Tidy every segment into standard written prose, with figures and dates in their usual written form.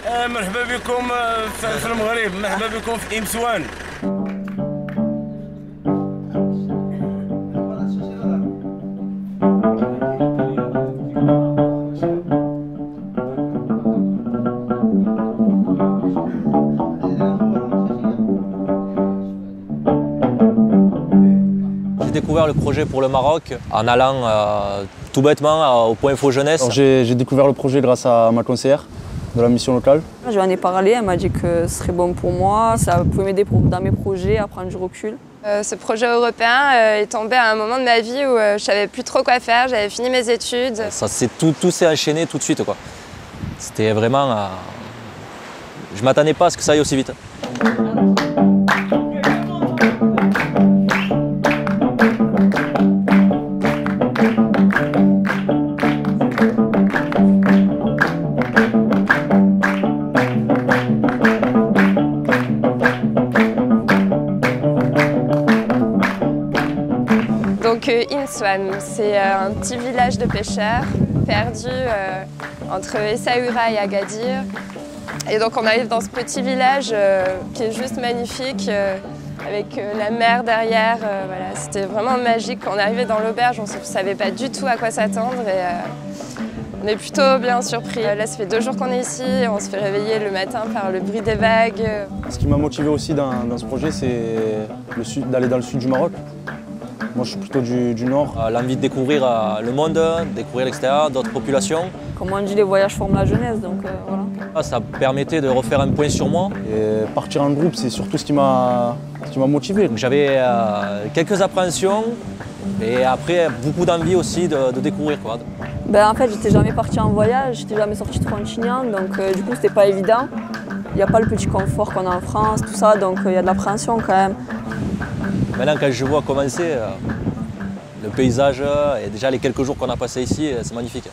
مرحبا بكم في المغرب، مرحبا بكم في إمسوان. J'ai découvert le projet pour le Maroc en allant tout bêtement au point Info Jeunesse. J'ai découvert le projet grâce à ma conseillère de la mission locale. Je lui en ai parlé, elle m'a dit que ce serait bon pour moi, ça pouvait m'aider dans mes projets, à prendre du recul. Ce projet européen est tombé à un moment de ma vie où je savais plus trop quoi faire, j'avais fini mes études. Tout s'est enchaîné tout de suite, quoi. C'était vraiment... Je m'attendais pas à ce que ça aille aussi vite. Donc Imswan, c'est un petit village de pêcheurs perdu entre Essaouira et Agadir. Et donc on arrive dans ce petit village qui est juste magnifique, avec la mer derrière. Voilà, c'était vraiment magique. Quand on est arrivé dans l'auberge, on ne savait pas du tout à quoi s'attendre. On est plutôt bien surpris. Là, ça fait 2 jours qu'on est ici et on se fait réveiller le matin par le bruit des vagues. Ce qui m'a motivé aussi dans ce projet, c'est d'aller dans le sud du Maroc. Moi, je suis plutôt du nord. L'envie de découvrir le monde, découvrir l'extérieur, d'autres populations. Comme on dit, les voyages forment la jeunesse, donc voilà. Ça permettait de refaire un point sur moi. Et partir en groupe, c'est surtout ce qui m'a motivé. J'avais quelques appréhensions et après beaucoup d'envie aussi de découvrir, quoi. En fait, j'étais jamais partie en voyage, j'étais jamais sortie de Frontignan, donc du coup, c'était pas évident. Il n'y a pas le petit confort qu'on a en France, tout ça, donc il y a de l'appréhension quand même. Maintenant, quand je vois commencer le paysage et déjà les quelques jours qu'on a passés ici, c'est magnifique.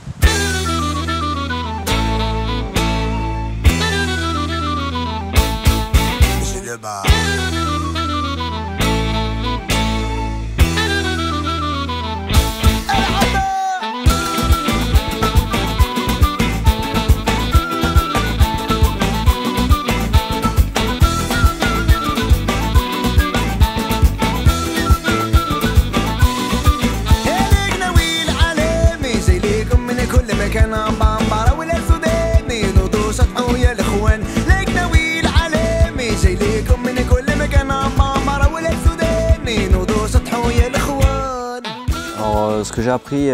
Ce que j'ai appris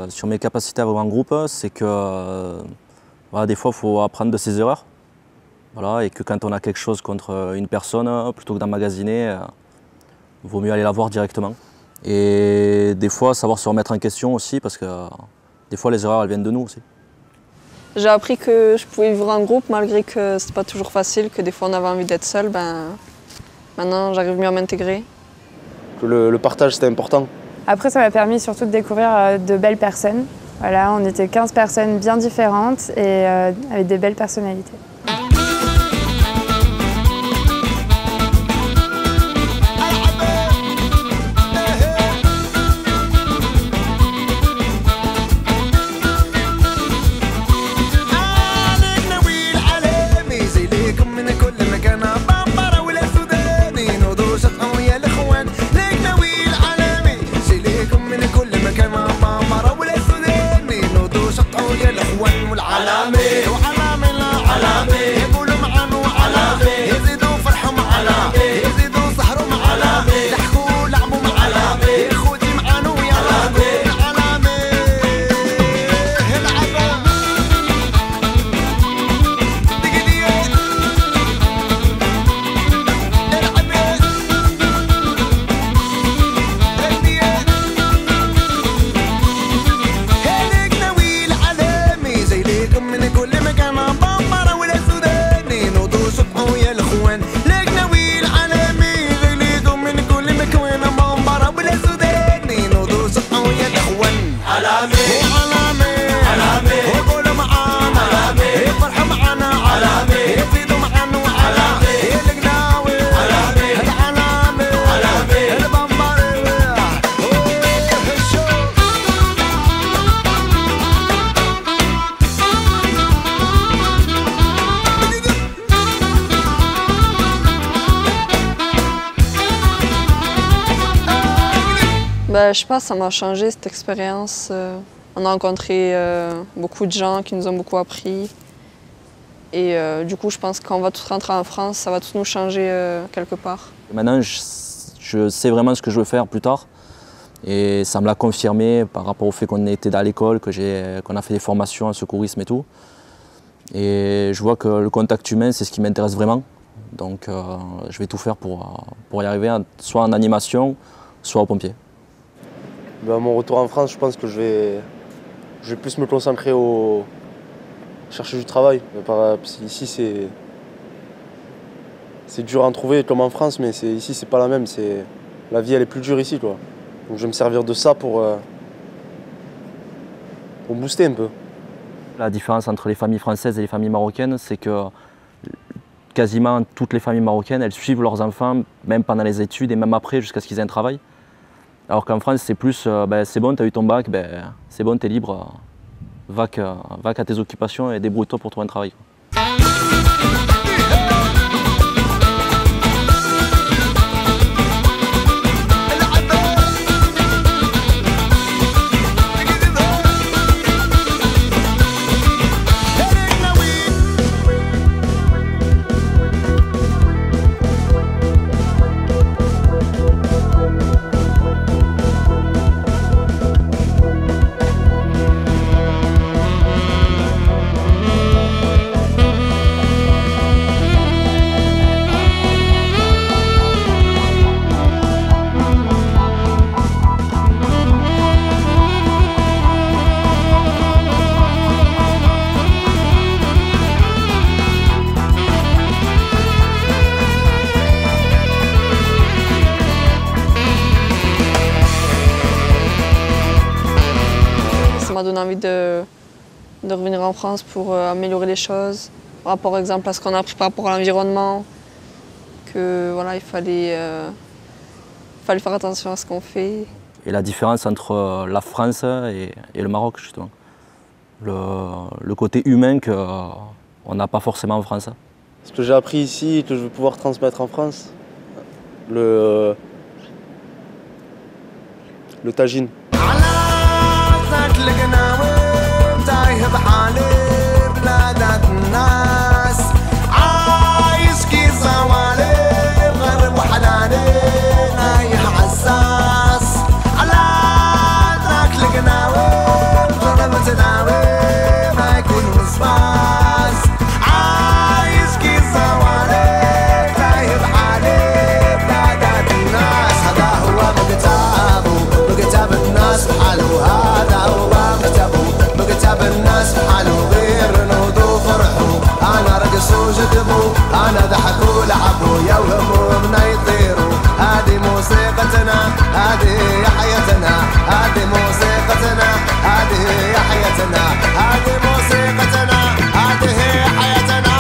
sur mes capacités à vivre en groupe, c'est que voilà, des fois, il faut apprendre de ses erreurs. Voilà, et que quand on a quelque chose contre une personne, plutôt que d'emmagasiner, il vaut mieux aller la voir directement. Et des fois, savoir se remettre en question aussi, parce que des fois, les erreurs, elles viennent de nous aussi. J'ai appris que je pouvais vivre en groupe, malgré que c'était pas toujours facile, que des fois, on avait envie d'être seul. Maintenant, j'arrive mieux à m'intégrer. Le partage, c'était important. Après, ça m'a permis surtout de découvrir de belles personnes. Voilà, on était 15 personnes bien différentes et avec des belles personnalités. Je sais pas, ça m'a changé cette expérience. On a rencontré beaucoup de gens qui nous ont beaucoup appris. Et du coup, je pense que quand on va tous rentrer en France, ça va tous nous changer quelque part. Maintenant, je sais vraiment ce que je veux faire plus tard. Et ça me l'a confirmé par rapport au fait qu'on était à l'école, qu'on a fait des formations en secourisme et tout. Et je vois que le contact humain, c'est ce qui m'intéresse vraiment. Donc je vais tout faire pour y arriver, soit en animation, soit aux pompiers. À mon retour en France, je pense que je vais plus me concentrer au chercher du travail. Ici, c'est dur à en trouver comme en France, mais ici, c'est pas la même. La vie, elle est plus dure ici, quoi. Donc je vais me servir de ça pour booster un peu. La différence entre les familles françaises et les familles marocaines, c'est que quasiment toutes les familles marocaines, elles suivent leurs enfants, même pendant les études et même après, jusqu'à ce qu'ils aient un travail. Alors qu'en France, c'est plus, c'est bon, tu as eu ton bac, c'est bon, tu es libre, va qu'à tes occupations et débrouille-toi pour trouver un travail. Ça m'a donné envie de revenir en France pour améliorer les choses, par rapport, par exemple, à ce qu'on a appris par rapport à l'environnement, que voilà, il fallait faire attention à ce qu'on fait. Et la différence entre la France et le Maroc, justement. Le côté humain qu'on n'a pas forcément en France. Ce que j'ai appris ici et que je vais pouvoir transmettre en France, le tagine. أنا ضحكوا لعبوا يا وهمومنا يطيروا هذه موسيقتنا هذه يا حياتنا هذه موسيقتنا هذه يا حياتنا هذه موسيقتنا هذه يا حياتنا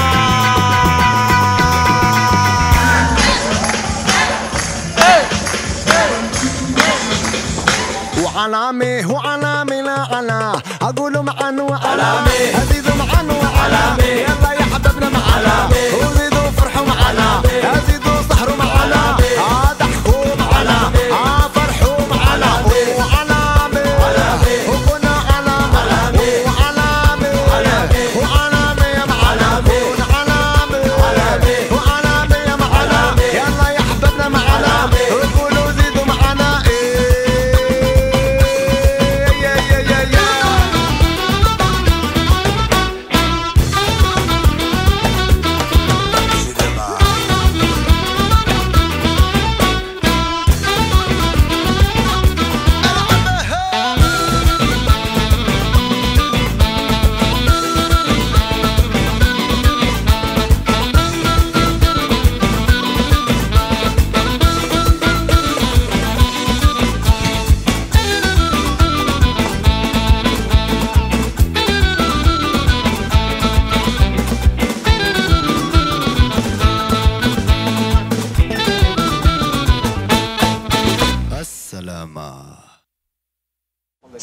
وعلامي لا على أقول معا وعلامي أزيد معا وعلامي يلا يا حبيبنا معنا وزيدوا فرحوا معنا زيدوا سحروا معنا ضحكوا معنا فرحوا معنا وعلامي وكنا علامي وعلامي وعلامي يا معلم وعلامي يا معلم يلا يا حبيبنا معنا وقولوا زيدوا معنا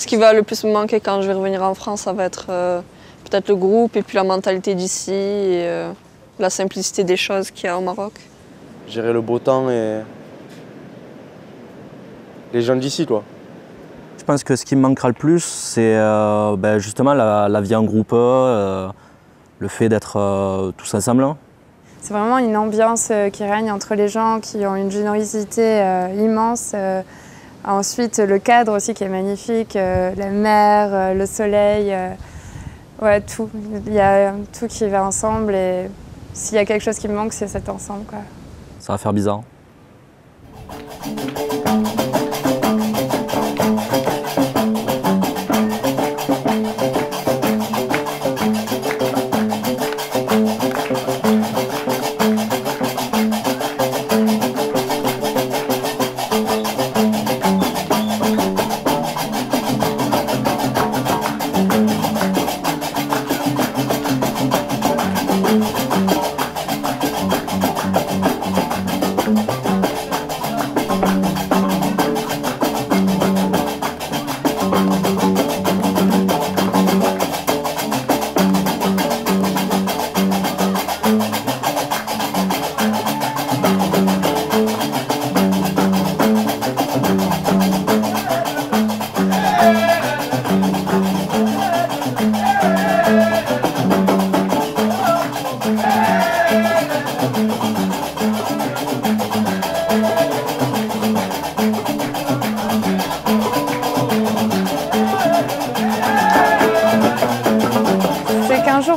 Ce qui va le plus me manquer quand je vais revenir en France, ça va être peut-être le groupe et puis la mentalité d'ici et la simplicité des choses qu'il y a au Maroc. Gérer le beau temps et les gens d'ici, quoi. pense que ce qui me manquera le plus, c'est justement la vie en groupe, le fait d'être tous ensemble. C'est vraiment une ambiance qui règne entre les gens qui ont une générosité immense. Ensuite, le cadre aussi qui est magnifique, la mer, le soleil, ouais, tout. Il y a tout qui va ensemble et s'il y a quelque chose qui me manque, c'est cet ensemble, quoi. Ça va faire bizarre.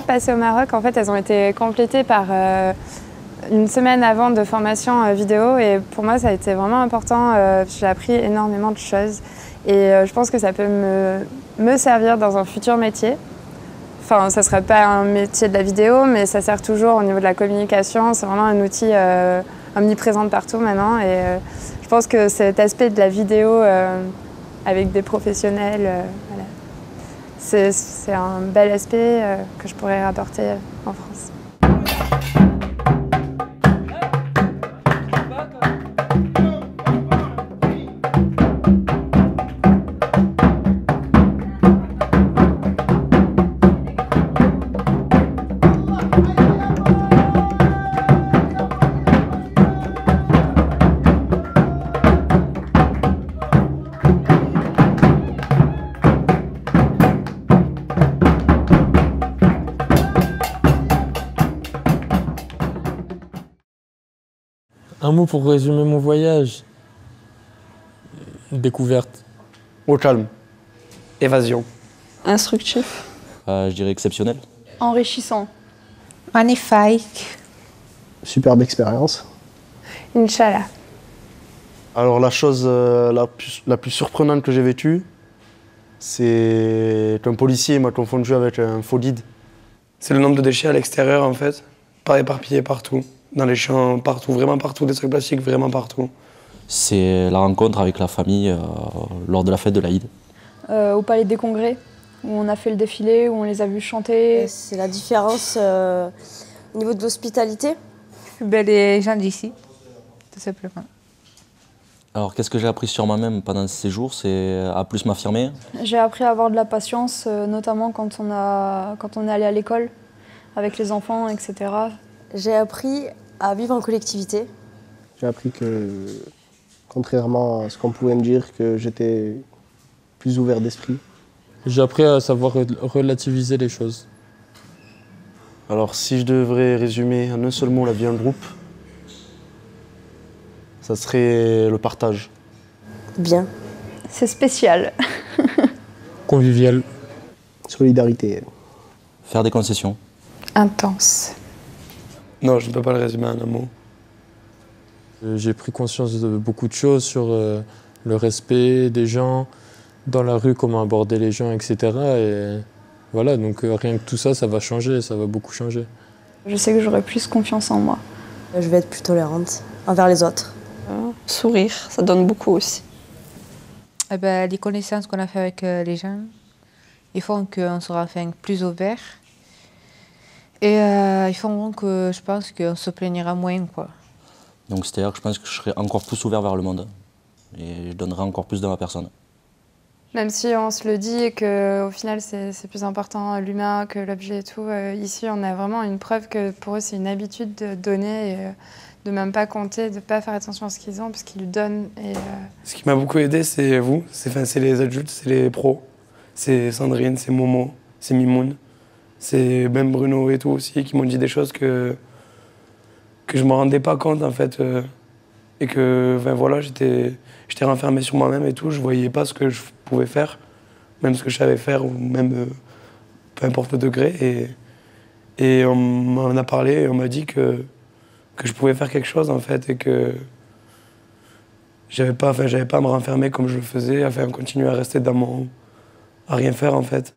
Passées au Maroc, en fait, elles ont été complétées par une semaine avant de formation vidéo et pour moi, ça a été vraiment important. J'ai appris énormément de choses et je pense que ça peut me servir dans un futur métier. Enfin, ça ne serait pas un métier de la vidéo, mais ça sert toujours au niveau de la communication. C'est vraiment un outil omniprésent partout maintenant et je pense que cet aspect de la vidéo avec des professionnels, voilà. C'est un bel aspect que je pourrais rapporter en France. Un mot pour résumer mon voyage. Découverte. Au calme. Évasion. Instructif. Je dirais exceptionnel. Enrichissant. Magnifique. Superbe expérience. Inch'Allah. Alors la chose la plus surprenante que j'ai vécue, c'est qu'un policier m'a confondu avec un faux guide. C'est le nombre de déchets à l'extérieur en fait, pas éparpillés partout. Dans les champs, partout, vraiment partout, des sacs plastiques, vraiment partout. C'est la rencontre avec la famille lors de la fête de l'Aïd. Au Palais des Congrès, où on a fait le défilé, où on les a vus chanter. C'est la différence au niveau de l'hospitalité. Les gens d'ici, tout simplement. Alors qu'est-ce que j'ai appris sur moi-même pendant ce séjour? C'est à plus m'affirmer. J'ai appris à avoir de la patience, notamment quand on est allé à l'école, avec les enfants, etc. J'ai appris à vivre en collectivité. J'ai appris que, contrairement à ce qu'on pouvait me dire, que j'étais plus ouvert d'esprit. J'ai appris à savoir relativiser les choses. Alors si je devrais résumer en un seul mot la vie en groupe, ça serait le partage. Bien. C'est spécial. Convivial. Solidarité. Faire des concessions. Intense. Non, je ne peux pas le résumer en un mot. J'ai pris conscience de beaucoup de choses sur le respect des gens, dans la rue, comment aborder les gens, etc. Et voilà, donc rien que tout ça, ça va changer, ça va beaucoup changer. Je sais que j'aurai plus confiance en moi. Je vais être plus tolérante envers les autres. Sourire, ça donne beaucoup aussi. Les connaissances qu'on a fait avec les gens, ils font qu'on sera plus ouvert. Et ils font que je pense qu'on se plaignera moins, quoi. Donc c'est-à-dire que je pense que je serai encore plus ouvert vers le monde. Et je donnerai encore plus de ma personne. Même si on se le dit et qu'au final c'est plus important l'humain que l'objet et tout, ici on a vraiment une preuve que pour eux c'est une habitude de donner et de même pas compter, de pas faire attention à ce qu'ils ont parce qu'ils lui donnent. Et, Ce qui m'a beaucoup aidé, c'est vous, c'est les adultes, c'est les pros. C'est Sandrine, c'est Momo, c'est Mimoun, c'est même Bruno et tout aussi qui m'ont dit des choses que je me rendais pas compte en fait. Et que voilà, j'étais renfermé sur moi-même et tout, je voyais pas ce que je pouvais faire, même ce que je savais faire, ou même peu importe le degré. Et on m'en a parlé et on m'a dit que je pouvais faire quelque chose en fait et que j'avais pas à me renfermer comme je le faisais, continuer à rester à rien faire en fait.